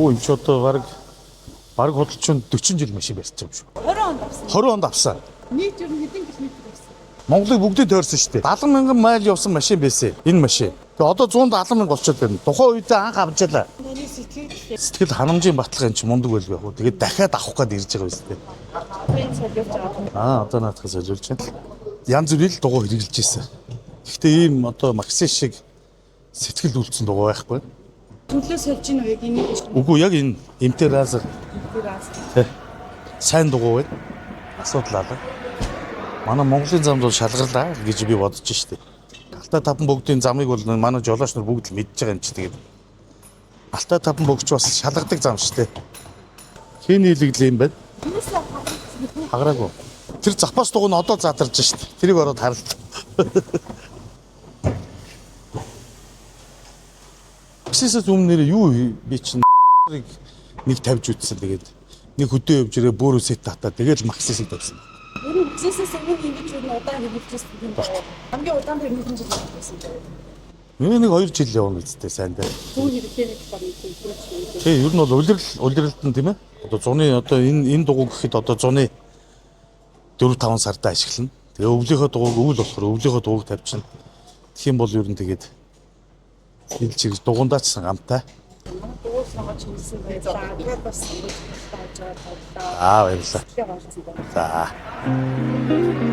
Оо энэ ч одоо баг худалчин 40 жил машин барьж байгаа юм шүү. 20 онд авсан. 20 онд авсан. Нийт ер нь хэдэн километр байсан? Монголыг бүгдийг тойрсон шүү дээ. 70 мянган майл явсан машин байсан. Энэ машин. Тэгээ одоо 170 мянга болчиход байна. Тухайн үедээ анх авчаалаа. Таны Сэтгэл ханамжийн баталгаа энэ ч мундаг байлгүй яг. Тэгээд дахиад авах гээд ирж байгаа биз дээ. сэтгэлийн солиулж байгаа. Одоо наадахаас солиулж байна. Янз бүрийн л дугуй хэрэгжилж ирсэн. Гэхдээ ийм одоо Максис шиг сэтгэл үйлцэн дугуй байхгүй. Төлөө сольж ийн үеийг энийг гэж Үгүй яг энэ имтеразер сайн дугуй байна. Асуудал алга. Манай Монголын замд бол шалгарлаа гэж би бодож штеп. Алтай таван богдын замыг бол манай жолооч нар бүгд л мэдж байгаа юм чи тэгээд. Алтай таван богч бас шалгадаг зам штеп. Хэн нийлэглээ юм бэ? Хаграагүй. Тэр запас дугуй нь одоо задарж штеп. Тэрийг ороод харал. Максисээс өмнө юу би чинь нэг тавьж үтсэн тэгээд нэг хөдөө явж ирээ бөөрөө сет татаа тэгээд Максисийг тавьсан. ер нь бизнесээс өмнө ингэж юу удаан хэрэгжүүлсэн юм байна. Хамгийн удаан хэрэгжүүлсэн жил байсан юм. Нэг 2 жил явна үсттэй сайн дээ. Түүний хэрэгтэй нэг баг юм. Тий, ер нь бол улиралд нь тийм ээ. Одоо зуны одоо энэ дугуй гэхэд одоо зуны 4-5 сарда ашиглана. Тэгээ өвлийнхөө дугуйг өвөл болохоор өвлийнхөө дугуйг тавьчихна. Тэгэх юм бол ер нь тэгээд ил чиг дугундаач гамтай. Дугуй сонгож хэлсэн байлаа. Тэгээд бас ингэж тааж байгаа. Баярлалаа. За.